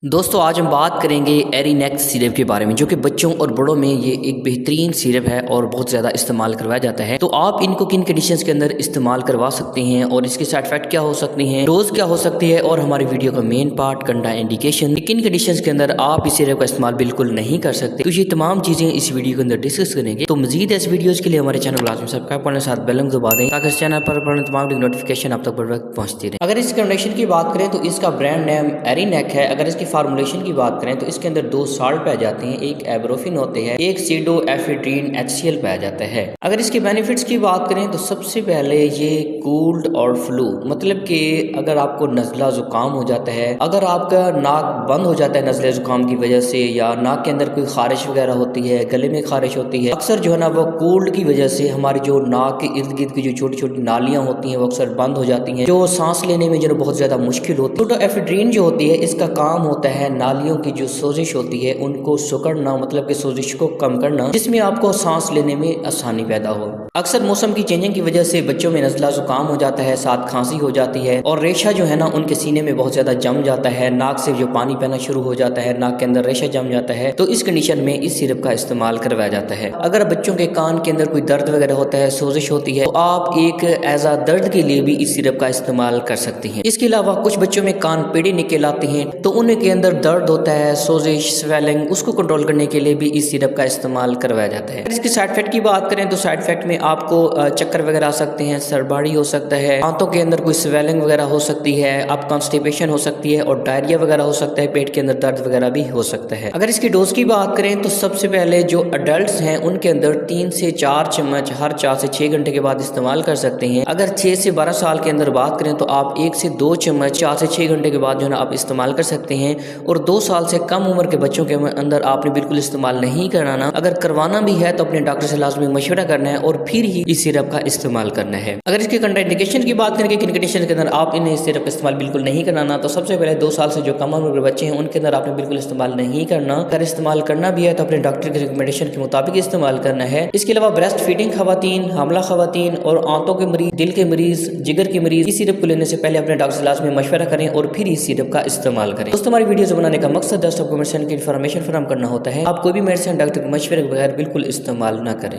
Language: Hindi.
दोस्तों आज हम बात करेंगे एरीनेक्स सिरप के बारे में, जो कि बच्चों और बड़ों में ये एक बेहतरीन सिरप है और बहुत ज़्यादा इस्तेमाल करवाया जाता है। तो आप इनको किन कंडीशंस के अंदर इस्तेमाल करवा सकते हैं और इसके साइड इफेक्ट क्या हो सकते हैं, डोज क्या हो सकती है, और हमारी वीडियो का मेन पार्ट कंडा इंडिकेशन, किन कंडीशंस के अंदर आप इस सिरप का इस्तेमाल बिल्कुल नहीं कर सकते। तो ये तमाम चीज़ें इस वीडियो के अंदर डिस्कस करेंगे। तो मजीद ऐसे वीडियोज़ के लिए हमारे चैनल लाजमी सब्सक्राइब करने साथ बेल आइकन दबा दें ताकि इस चैनल पर तमाम नोटिफिकेशन आप तक बर वक्त पहुँचती रहे। अगर इसके कंडीशन की बात करें तो इसका ब्रांड नेम एरीनेक है। अगर इसकी फार्मूलेशन की बात करें तो इसके अंदर दो साल्ट पाए जाते हैं, एक एब्रोफिन होते हैं, एक सीडोएफेड्रीन HCl पाया जाता है। अगर इसके बेनिफिट्स की बात करें तो सबसे पहले ये कोल्ड और फ्लू, मतलब कि अगर आपको नज़ला जुकाम हो जाता है, अगर आपका नाक बंद हो जाता है नज़ले जुकाम की वजह से, या नाक के अंदर कोई खारिश वगैरह होती है, गले में खारिश होती है, अक्सर जो है ना वो कोल्ड की वजह से हमारी जो नाक के इर्द गिर्द की जो छोटी छोटी नालियां होती हैं वो अक्सर बंद हो जाती हैं, जो सांस लेने में जो बहुत ज्यादा मुश्किल होती है। सीडोएफेड्रीन जो होती है इसका काम होता है नालियों की जो सोजिश होती है उनको सुकड़ना, मतलब कि सोजिश को कम करना, जिसमें आपको सांस लेने में आसानी पैदा हो। अक्सर मौसम की चेंजिंग की वजह से बच्चों में नज़ला जुकाम हो जाता है, साथ खांसी हो जाती है और रेशा जो है ना उनके सीने में बहुत ज्यादा जम जाता है, नाक से जो पानी बहना शुरू हो जाता है, नाक के अंदर रेशा जम जाता है। तो इस कंडीशन में इस सिरप का इस्तेमाल करवाया जाता है। अगर बच्चों के कान के अंदर कोई दर्द वगैरह होता है, सोजिश होती है, तो आप एक एजा दर्द के लिए भी इस सिरप का इस्तेमाल कर सकते हैं। इसके अलावा कुछ बच्चों में कान पेड़े निकल आते हैं तो उनके अंदर दर्द होता है, सोजिश, स्वेलिंग, उसको कंट्रोल करने के लिए भी इस सिरप का इस्तेमाल करवाया जाता है। इसके साइड इफेक्ट की बात करें तो साइड इफेक्ट में आपको चक्कर वगैरह आ सकते हैं, सरबाड़ी हो सकता है, आंतों के अंदर कोई स्वेलिंग वगैरह हो सकती है, आप कॉन्स्टिपेशन हो सकती है और डायरिया वगैरह हो सकता है, पेट के अंदर दर्द वगैरह भी हो सकता है। अगर इसकी डोज की बात करें तो सबसे पहले जो अडल्ट हैं उनके अंदर 3 से 4 चम्मच हर 4 से 6 घंटे के बाद इस्तेमाल कर सकते हैं। अगर 6 से 12 साल के अंदर बात करें तो आप 1 से 2 चम्मच 4 से 6 घंटे के बाद जो है ना आप इस्तेमाल कर सकते हैं। और 2 साल से कम उम्र के बच्चों के अंदर आपने बिल्कुल इस्तेमाल नहीं कराना। अगर करवाना भी है तो अपने डॉक्टर से लाजमी मशवरा करना है और फिर ही इस सिरप का इस्तेमाल करना है। अगर इसके कंट्राइंडिकेशन की बात करें कि किन कंडीशन के अंदर आप इन्हें इस सिरप का इस्तेमाल बिल्कुल नहीं कराना, तो सबसे पहले 2 साल से जो कम उम्र के बच्चे हैं उनके अंदर आपने बिल्कुल इस्तेमाल नहीं करना। अगर इस्तेमाल करना भी है तो अपने डॉक्टर की रिकमेंडेशन के मुताबिक इस्तेमाल करना है। इसके अलावा ब्रेस्ट फीडिंग खवातीन, हमला खवातीन और आंतों के मरीज, दिल के मरीज, जिगर के मरीज इस सिरप को लेने से पहले अपने डॉक्टर से लाजमी मशवरा करें और फिर इस सिरप का इस्तेमाल करें। दोस्तों हमारी वीडियो बनाने का मकसद दोस्तों को मेडिसिन की इन्फॉर्मेशन फराहम करना होता है। आप कोई भी मेडिसिन डॉक्टर के मशवरे के बगैर बिल्कुल इस्तेमाल ना करें।